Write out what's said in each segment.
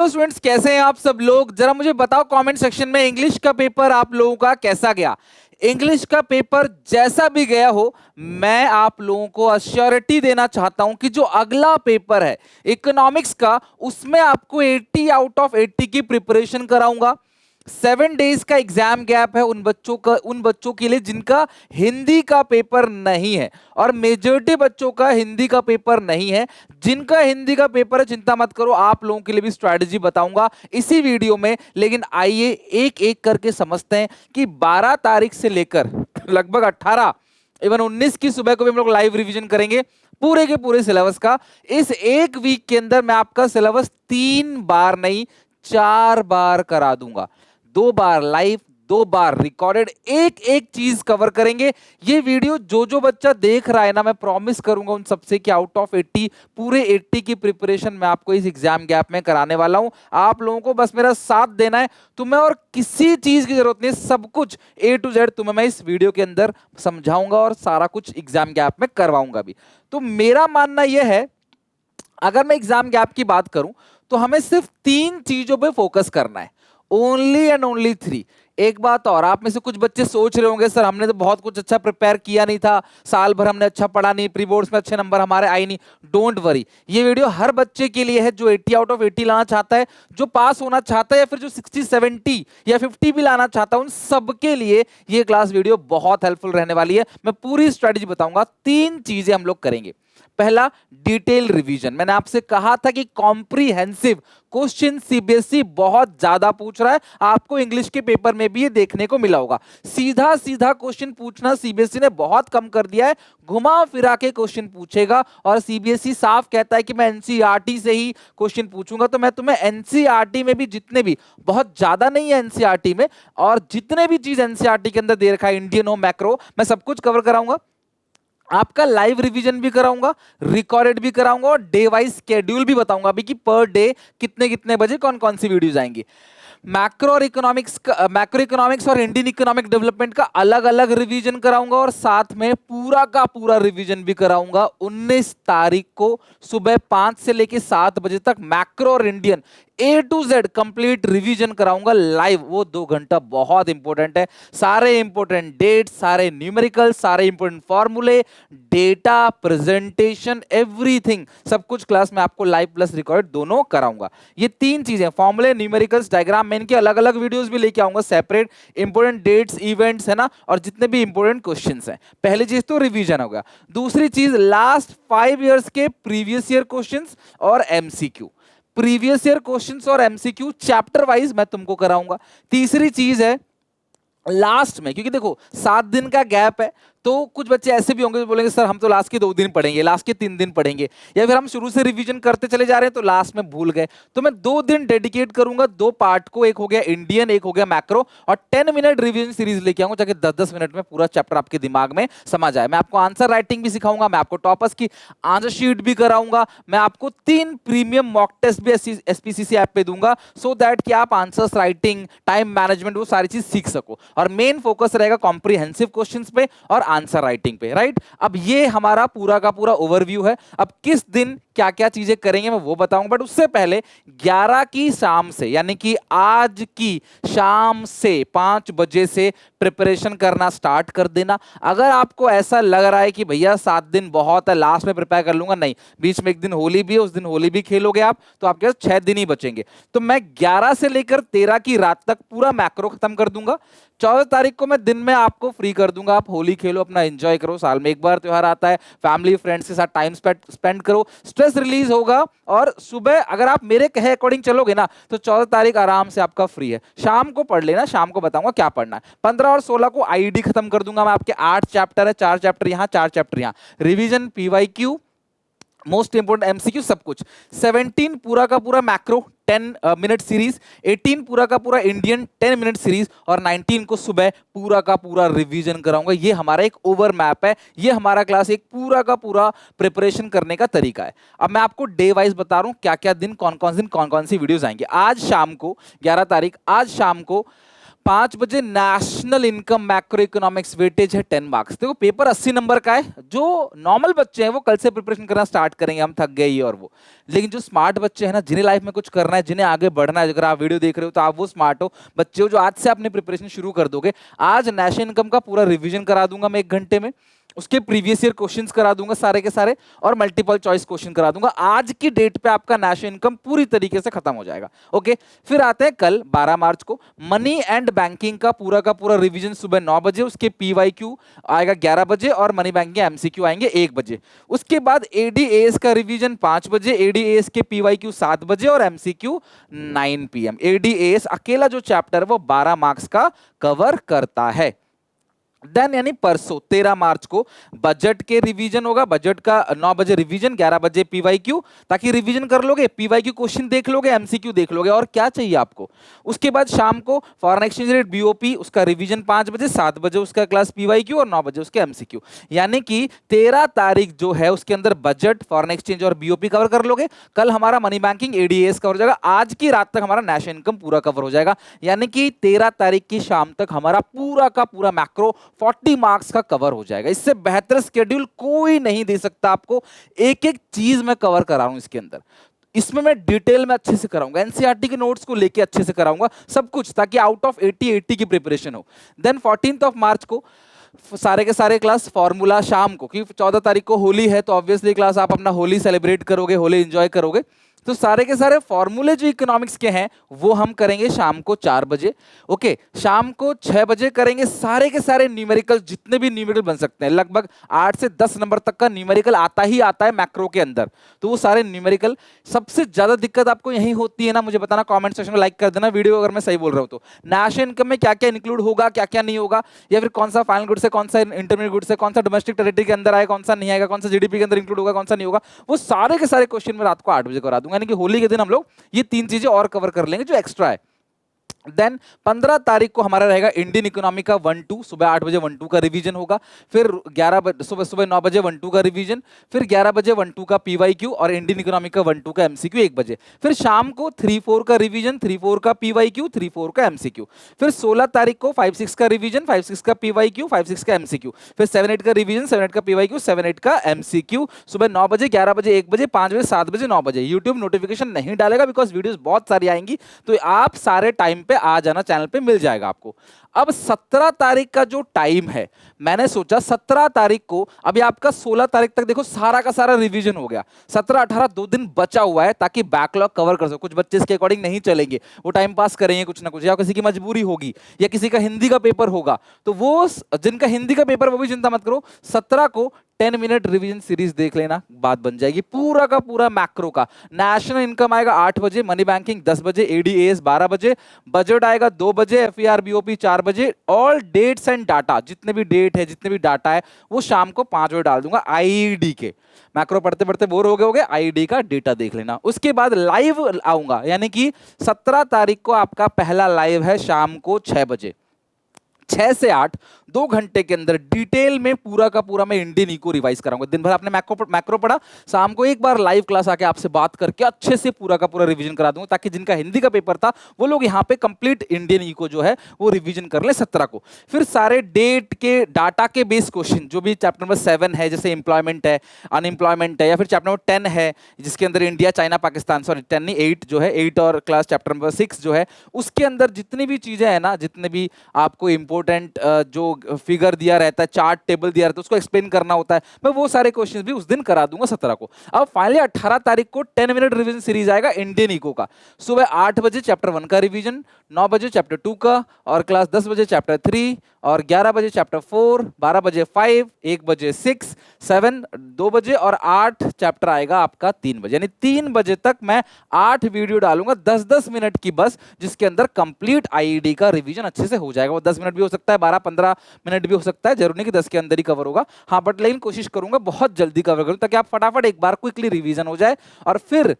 तो स्टूडेंट्स कैसे हैं आप सब लोग? जरा मुझे बताओ कमेंट सेक्शन में इंग्लिश का पेपर आप लोगों का कैसा गया। इंग्लिश का पेपर जैसा भी गया हो, मैं आप लोगों को अश्योरिटी देना चाहता हूं कि जो अगला पेपर है इकोनॉमिक्स का, उसमें आपको 80 आउट ऑफ 80 की प्रिपरेशन कराऊंगा। 7 डेज का एग्जाम गैप है उन बच्चों के लिए जिनका हिंदी का पेपर नहीं है, और मेजॉरिटी बच्चों का हिंदी का पेपर नहीं है। जिनका हिंदी का पेपर है चिंता मत करो, आप लोगों के लिए भी स्ट्रैटेजी बताऊंगा इसी वीडियो में। लेकिन आइए एक एक करके समझते हैं कि 12 तारीख से लेकर लगभग 18 इवन 19 की सुबह को भी हम लोग लाइव रिवीजन करेंगे पूरे के पूरे सिलेबस का। इस एक वीक के अंदर मैं आपका सिलेबस 3 बार नहीं 4 बार करा दूंगा। 2 बार लाइव, 2 बार रिकॉर्डेड, एक एक चीज कवर करेंगे। ये वीडियो जो जो बच्चा देख रहा है ना, मैं प्रॉमिस करूंगा उन सबसे कि आउट ऑफ 80 पूरे 80 की प्रिपरेशन मैं आपको इस एग्जाम गैप में कराने वाला हूं। आप लोगों को बस मेरा साथ देना है, तुम्हें और किसी चीज की जरूरत नहीं, सब कुछ A to Z तुम्हें मैं इस वीडियो के अंदर समझाऊंगा और सारा कुछ एग्जाम गैप में करवाऊंगा भी। तो मेरा मानना यह है, अगर मैं एग्जाम गैप की बात करूं तो हमें सिर्फ 3 चीजों पे फोकस करना है, ओनली एंड ओनली 3। एक बात और, आप में से कुछ बच्चे सोच रहे होंगे सर हमने तो बहुत कुछ अच्छा प्रिपेयर किया नहीं था, साल भर हमने अच्छा पढ़ा नहीं, प्री बोर्ड्स में अच्छे नंबर हमारे आए नहीं। डोंट वरी, ये वीडियो हर बच्चे के लिए है जो 80 आउट ऑफ 80 लाना चाहता है, जो पास होना चाहता है, या फिर जो 60 70 या 50 भी लाना चाहता है, उन सबके लिए ये क्लास वीडियो बहुत हेल्पफुल रहने वाली है। मैं पूरी स्ट्रेटेजी बताऊंगा। 3 चीजें हम लोग करेंगे। पहला, डिटेल रिवीजन। मैंने आपसे कहा था कि कॉम्प्रिहेंसिव क्वेश्चन सीबीएसई बहुत ज्यादा पूछ रहा है, आपको इंग्लिश के पेपर में भी ये देखने को मिला होगा। सीधा सीधा क्वेश्चन पूछना सीबीएसई ने बहुत कम कर दिया है, घुमा फिरा के क्वेश्चन पूछेगा। और सीबीएसई साफ कहता है कि मैं एनसीईआरटी से ही क्वेश्चन पूछूंगा। तो मैं तुम्हें एनसीईआरटी में भी जितने भी, बहुत ज्यादा नहीं है एनसीईआरटी में, और जितने भी चीज एनसीईआरटी के अंदर दे रखा है, इंडियन हो मैक्रो, मैं सब कुछ कवर कराऊंगा। आपका लाइव रिवीजन भी कराऊंगा, रिकॉर्डेड भी कराऊंगा, और डे वाइज स्केड्यूल भी बताऊंगा अभी कि पर डे कितने कितने बजे कौन कौन सी वीडियोज आएंगी। मैक्रो इकोनॉमिक्स और इंडियन इकोनॉमिक डेवलपमेंट का अलग अलग रिवीजन कराऊंगा, और साथ में पूरा का पूरा रिवीजन भी कराऊंगा। 19 तारीख को सुबह 5 से लेकर 7 बजे तक मैक्रो और Indian A to Z complete revision कराऊंगा लाइव। वो 2 घंटा बहुत इंपॉर्टेंट है, सारे इंपॉर्टेंट डेट्स, सारे न्यूमेरिकल, सारे इंपॉर्टेंट फॉर्मूले, डेटा, प्रेजेंटेशन, एवरीथिंग, सब कुछ क्लास में आपको लाइव प्लस रिकॉर्ड दोनों कराऊंगा। ये 3 चीजें, फॉर्मूले, न्यूमेरिकल्स, डायग्राम, मैं इनके अलग अलग वीडियोस भी लेके आऊंगा सेपरेट, इंपॉर्टेंट डेट्स, इवेंट्स है ना, और जितने भी इंपॉर्टेंट क्वेश्चंस हैं। पहली चीज तो रिवीजन हो गया। दूसरी चीज, लास्ट 5 इयर्स के प्रीवियस ईयर क्वेश्चंस और एमसीक्यू, प्रीवियस ईयर क्वेश्चंस और एमसीक्यू चैप्टर वाइज मैं तुमको कराऊंगा। तीसरी चीज है लास्ट में, क्योंकि देखो 7 दिन का गैप है, तो कुछ बच्चे ऐसे भी होंगे जो बोलेंगे सर हम तो लास्ट के 2 दिन पढ़ेंगे, लास्ट के 3 दिन पढ़ेंगे, या फिर हम शुरू से रिवीजन करते चले जा रहे हैं तो लास्ट में भूल गए। तो मैं 2 दिन डेडिकेट करूंगा 2 पार्ट को, एक हो गया इंडियन, एक हो गया मैक्रो, और 10 मिनट रिवीजन सीरीज लेके आऊंगा ताकि 10-10 मिनट में पूरा चैप्टर आपके दिमाग में समा जाए। मैं आपको आंसर राइटिंग भी सिखाऊंगा, मैं आपको टॉपर्स की आंसर शीट भी कराऊंगा, मैं आपको 3 प्रीमियम मॉक टेस्ट भी एसपीसीसी ऐप पे दूंगा, सो दैट कि आप आंसर्स राइटिंग, टाइम मैनेजमेंट, वो सारी चीज सीख सको। और मेन फोकस रहेगा कॉम्प्रिहेंसिव क्वेश्चंस पे और आंसर राइटिंग पे, राइट। अब ये हमारा पूरा का पूरा ओवरव्यू है। अब किस दिन क्या क्या चीजें करेंगे मैं वो बताऊंगा, बट उससे पहले 11 की शाम से, यानी कि आज की शाम से 5 बजे से प्रिपरेशन करना स्टार्ट कर देना। अगर आपको ऐसा लग रहा है कि भैया 7 दिन बहुत है, लास्ट में प्रिपेयर कर लूंगा, नहीं, बीच में एक दिन होली भी है, उस दिन होली भी खेलोगे आप, तो आपके पास 6 दिन ही बचेंगे। तो मैं 11 से लेकर 13 की रात तक पूरा मैक्रो खत्म कर दूंगा। 14 तारीख को मैं दिन में आपको फ्री कर दूंगा, आप होली खेलो, अपना एंजॉय करो, साल में एक बार त्योहार आता है, फैमिली फ्रेंड्स के साथ टाइम स्पेंड करो, स्ट्रेस रिलीज होगा। और सुबह अगर आप मेरे कहे अकॉर्डिंग चलोगे ना तो 14 तारीख आराम से आपका फ्री है। शाम को पढ़ लेना, शाम को बताऊंगा क्या पढ़ना है। 15 और 16 को आईडी खत्म कर दूंगा मैं, आपके 8 चैप्टर है, 4 चैप्टर यहाँ, 4 चैप्टर यहाँ, revision, PYQ, most important MCQ, सब कुछ। 17 पूरा का पूरा मैक्रो 10 मिनट सीरीज, 18 पूरा का पूरा इंडियन 10 मिनट सीरीज, और 19 को सुबह पूरा का पूरा रिवीजन कराऊंगा। ये हमारा एक ओवर मैप है, ये हमारा क्लास एक पूरा का पूरा प्रिपरेशन करने का तरीका है। अब मैं आपको डे वाइज बता रहा हूं क्या क्या दिन, कौन कौन सी वीडियोस आएंगे। आज शाम को 11 तारीख, आज शाम को 5 बजे national income macro economics, weightage है 10 मार्क्स। देखो पेपर 80 नंबर का है। जो नॉर्मल बच्चे हैं वो कल से प्रिपरेशन करना स्टार्ट करेंगे, हम थक गए ही और वो। लेकिन जो स्मार्ट बच्चे हैं ना, जिन्हें लाइफ में कुछ करना है, जिन्हें आगे बढ़ना है, अगर आप वीडियो देख रहे हो तो आप वो स्मार्ट हो बच्चे हो जो आज से अपनी प्रिपरेशन शुरू कर दोगे। आज नेशनल इनकम का पूरा रिविजन करा दूंगा मैं 1 घंटे में, उसके प्रीवियस ईयर क्वेश्चंस करा दूंगा सारे के सारे, और मल्टीपल चॉइस क्वेश्चन करा दूंगा। आज की डेट पे आपका नेशनल इनकम पूरी तरीके से खत्म हो जाएगा। ओके, फिर आते हैं कल 12 मार्च को मनी एंड बैंकिंग का पूरा रिवीजन सुबह 9 बजे, उसके पीवाईक्यू आएगा 11 बजे और मनी बैंकिंग के एमसीक्यू आएंगे 1 बजे। उसके बाद एडीएएस का रिवीजन 5 बजे, एडीएएस के पीवाईक्यू 7 बजे और एमसीक्यू 9 PM। एडीएएस अकेला जो चैप्टर वो 12 मार्क्स का कवर करता है। देन यानी परसों 13 मार्च को बजट के रिवीजन होगा। बजट का 9 बजे रिवीजन, 11 बजे पीवाईक्यू, ताकि रिवीजन कर लोगे, पीवाईक्यू क्वेश्चन देख लोगे, एमसीक्यू देख लोगे, और क्या चाहिए आपको। उसके बाद शाम को फॉरेन एक्सचेंज रेट बीओपी, उसका रिवीजन 5 बजे, 7 बजे उसका क्लास पीवाईक्यू और 9 बजे उसके एमसीक्यू। यानी कि 13 तारीख जो है उसके अंदर बजट, फॉरेन एक्सचेंज और बीओपी कवर कर लोगे। कल हमारा मनी बैंकिंग, एडीएस कवर हो जाएगा। आज की रात तक हमारा नेशनल इनकम पूरा कवर हो जाएगा। यानी कि 13 तारीख की शाम तक हमारा पूरा का पूरा मैक्रो 40 मार्क्स का कवर हो जाएगा। इससे बेहतर स्केड्यूल कोई नहीं दे सकता आपको। एक एक चीज मैं कवर करा रहा हूं इसके अंदर। इसमें मैं डिटेल में अच्छे से कराऊंगा, एनसीईआरटी के नोट्स को लेके अच्छे से कराऊंगा सब कुछ, ताकि आउट ऑफ 80 की प्रिपरेशन हो। देन 14 मार्च को सारे के सारे क्लास फॉर्मूला शाम को, क्योंकि 14 तारीख को होली है तो ऑब्वियसली क्लास आप अपना होली सेलिब्रेट करोगे, होली एंजॉय करोगे। तो सारे के सारे फॉर्मूले जो इकोनॉमिक्स के हैं वो हम करेंगे शाम को 4 बजे। ओके, शाम को 6 बजे करेंगे सारे के सारे न्यूमेरिकल, जितने भी न्यूमेरिकल बन सकते हैं। लगभग 8 से 10 नंबर तक का न्यूमेरिकल आता ही आता है मैक्रो के अंदर। तो वो सारे न्यूमेरिकल, सबसे ज्यादा दिक्कत आपको यही होती है ना, मुझे बताना कमेंट सेक्शन में, लाइक कर देना वीडियो अगर मैं सही बोल रहा हूं तो। नेशनल इनकम में क्या क्या इंक्लूड होगा, क्या क्या नहीं होगा, या फिर कौन सा फाइनल गुड्स है, कौन सा इंटरमीडिएट गुड्स है, कौन सा डोमेस्टिक टेरिटरी के अंदर आएगा, कौन सा नहीं आएगा, कौन सा जीडीपी के अंदर इंक्लूड होगा, कौन सा नहीं होगा, वो सारे के सारे क्वेश्चन में रात को 8 बजे करा दूंगा। यानी कि होली के दिन हम लोग ये 3 चीजें और कवर कर लेंगे जो एक्स्ट्रा है। देन 15 तारीख को हमारा रहेगा इंडियन इकोनॉमी का 1-2, सुबह 8 बजे 1-2 का रिवीजन होगा। फिर 11 बजे सुबह 9 बजे 1-2 का रिवीजन, फिर 11 बजे 1-2 का पीवाईक्यू और इंडियन इकोनॉमी का 1-2 का एमसीक्यू 1 बजे। फिर शाम को 3-4 का रिवीजन, 3-4 का पीवाईक्यू, 3-4 का एमसीक्यू। फिर 16 तारीख को 5-6 का रिवीजन, 5-6 का पीवाईक्यू, 5-6 का एमसीक्यू। फिर 7-8 का रिवीजन, 7-8 का पीवाईक्यू, 7-8 का एमसीक्यू। सुबह 9 बजे, 11 बजे, 1 बजे, 5 बजे, 7 बजे, 9 बजे। यूट्यूब नोटिफिकेशन नहीं डालेगा बिकॉज वीडियोस बहुत सारी आएंगी, तो आप सारे टाइम पे आ जाना, चैनल पे मिल जाएगा आपको। अब 17 तारीख का जो टाइम है, मैंने सोचा 17 तारीख को, अभी आपका 16 तारीख तक देखो सारा का सारा रिवीजन हो गया, 17-18 2 दिन बचा हुआ है ताकि बैकलॉग कवर कर सको। कुछ बच्चे इसके अकॉर्डिंग नहीं चलेंगे, वो टाइम पास करेंगे कुछ ना कुछ, या किसी की मजबूरी होगी, या किसी का हिंदी का पेपर होगा, तो वो जिनका हिंदी का पेपर वो भी चिंता मत करो, 17 को 10 मिनट रिवीजन सीरीज देख लेना, बात बन जाएगी। पूरा का पूरा मैक्रो का नेशनल इनकम आएगा 8 बजे, मनी बैंकिंग 10 बजे, एडीएस 12 बजे, बजट आएगा 2 बजे, एफईआर बीओपी 4 बजे। ऑल डेट्स एंड डाटा, जितने भी डेट है, जितने भी डाटा है, वो शाम को 5 बजे डाल दूंगा। आईडी के मैक्रो पढ़ते पढ़ते बोर हो गए होगे, आईडी का डेटा देख लेना। उसके बाद लाइव आऊंगा, यानी कि 17 तारीख को आपका पहला लाइव है शाम को 6 बजे, 6 से 8 2 घंटे के अंदर डिटेल में पूरा का पूरा मैं इंडियन इको रिवाइज कराऊंगा। दिन भर आपने मैक्रो पढ़ा, शाम को एक बार लाइव क्लास आके आपसे बात करके अच्छे से पूरा का पूरा रिवीजन करा दूंगा, ताकि जिनका हिंदी का पेपर था वो लोग यहाँ पे कंप्लीट इंडियन इको जो है वो रिवीजन कर ले 17 को। फिर सारे डेट के डाटा के बेस क्वेश्चन, जो भी चैप्टर नंबर 7 है, जैसे एम्प्लॉयमेंट है, अनएम्प्लॉयमेंट है, या फिर चैप्टर नंबर 10 है जिसके अंदर इंडिया, चाइना, पाकिस्तान, सॉरी 10 नहीं 8 जो है, 8 और क्लास चैप्टर नंबर 6 जो है, उसके अंदर जितनी भी चीजें हैं ना, जितने भी आपको इंपॉर्टेंट जो फिगर दिया रहता है, चार्ट टेबल दिया रहता है, उसको एक्सप्लेन करना होता है, मैं वो सारे क्वेश्चंस भी उस दिन करा दूंगा 17 को। अब फाइनली 18 तारीख को 10 मिनट रिवीजन सीरीज आएगा इंडियन इको का। सुबह 8 बजे चैप्टर 1 का रिवीजन, 9 बजे चैप्टर 2 का, और क्लास 10 बजे चैप्टर 3, और 11 बजे चैप्टर 4, 12 बजे 5, 1 बजे 6, 7, 2 बजे, और 8 चैप्टर आएगा आपका 3 बजे। यानी 3 बजे तक मैं 8 वीडियो डालूंगा 10-10 मिनट की बस, जिसके अंदर कंप्लीट आईडी का रिवीजन अच्छे से हो जाएगा। वो 10 मिनट भी हो सकता है, 12-15 मिनट भी हो सकता है, जरूर नहीं कि 10 के अंदर ही कवर होगा। हाँ, बट लेकिन कोशिश करूंगा बहुत जल्दी कवर करूं, ताकि आप फटाफट एक बार क्विकली रिवीजन हो जाए। और फिर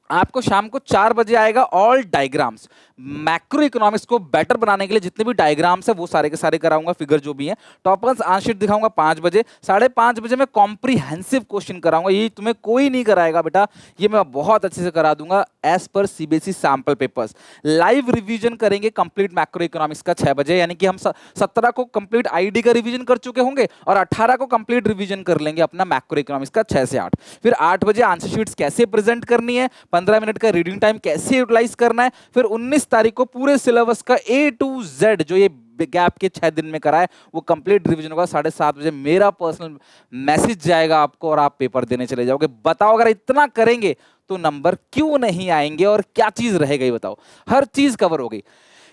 आपको शाम को 4 बजे आएगा ऑल डायग्राम्स। मैक्रो इकोनॉमिक्स को बेटर बनाने के लिए जितने भी डायग्राम्स है वो सारे के सारे कराऊंगा, फिगर जो भी है। टॉपर्स आंसर दिखाऊंगा 5 बजे। 5:30 बजे मैं कॉम्प्रिहेंसिव क्वेश्चन कराऊंगा, ये तुम्हें कोई नहीं कराएगा बेटा, ये मैं बहुत अच्छे से करा दूंगा as per CBSE sample papers. Live revision करेंगे कंप्लीट मैक्रो इकोनॉमिक्स का 6 बजे, यानी कि हम 17 को कंप्लीट आईडी का रिवीजन कर चुके होंगे और 18 को कंप्लीट रिवीजन कर लेंगे अपना मैक्रो इकोनॉमिक्स का 6 से 8। फिर 8 बजे आंसर शीट्स कैसे प्रेजेंट करनी है, 15 मिनट का रीडिंग टाइम कैसे यूटिलाइज करना है। फिर 19 तारीख को पूरे सिलेबस का A to Z जो ये गैप के 6 दिन में कराए वो कंप्लीट रिवीजन होगा। 7:30 बजे मेरा पर्सनल मैसेज जाएगा आपको और आप पेपर देने चले जाओगे। बताओ अगर इतना करेंगे तो नंबर क्यों नहीं आएंगे और क्या चीज रह गई बताओ, हर चीज कवर हो गई।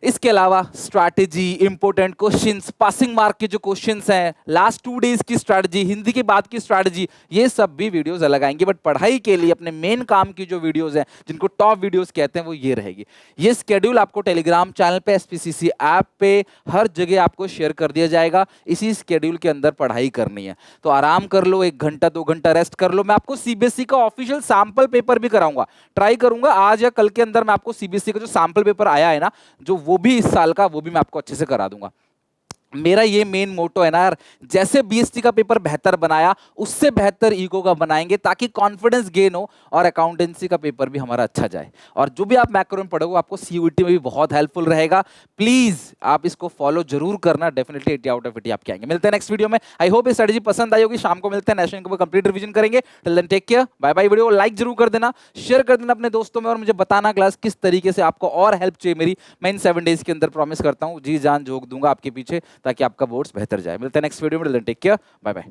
इसके अलावा strategy, important questions, passing mark के जो क्वेश्चंस हैं, लास्ट 2 डेज की स्ट्रैटेजी, हिंदी के बाद की स्ट्रैटेजी, ये सब भी वीडियोस अलग आएंगी। बट पढ़ाई के लिए अपने मेन काम की जो वीडियोस हैं जिनको टॉप वीडियोस कहते हैं वो ये रहेगी। ये स्केड्यूल आपको टेलीग्राम चैनल पे, एसपीसीसी ऐप पे, हर जगह आपको शेयर कर दिया जाएगा। इसी स्केड्यूल के अंदर पढ़ाई करनी है तो आराम कर लो, 1 घंटा 2 घंटा रेस्ट कर लो। मैं आपको सीबीएसई का ऑफिशियल सैंपल पेपर भी कराऊंगा, ट्राई करूंगा आज या कल के अंदर मैं आपको सीबीएसई का जो सैंपल पेपर आया है ना, जो वो भी इस साल का, वो भी मैं आपको अच्छे से करा दूंगा। मेरा ये मेन मोटो है ना यार, जैसे बीएसटी का पेपर बेहतर बनाया उससे बेहतर ईको का बनाएंगे ताकि कॉन्फिडेंस गेन हो और अकाउंटेंसी का पेपर भी हमारा अच्छा जाए। और जो भी आप मैक्रो में पढ़ोगे आपको सीयूईटी में भी बहुत हेल्पफुल रहेगा। प्लीज आप इसको फॉलो जरूर करना, डेफिनेटली 80 आउट ऑफ 80 आपके आएंगे। मिलते हैं नेक्स्ट वीडियो में। आई होप ये स्ट्रेटजी पसंद आई होगी। शाम को मिलते हैं, नेशनल को कंप्लीट रिवीजन करेंगे। Till then take care, bye bye. Video को लाइक जरूर कर देना, शेयर कर देना अपने दोस्तों में और मुझे बताना क्लास किस तरीके से आपको और हेल्प चाहिए मेरी। मैं इन 7 डेज के अंदर प्रॉमिस करता हूँ जी जान झोंक दूंगा आपके पीछे ताकि आपका बोर्ड्स बेहतर जाए। मिलते हैं नेक्स्ट वीडियो में, टेक केयर, बाय बाय।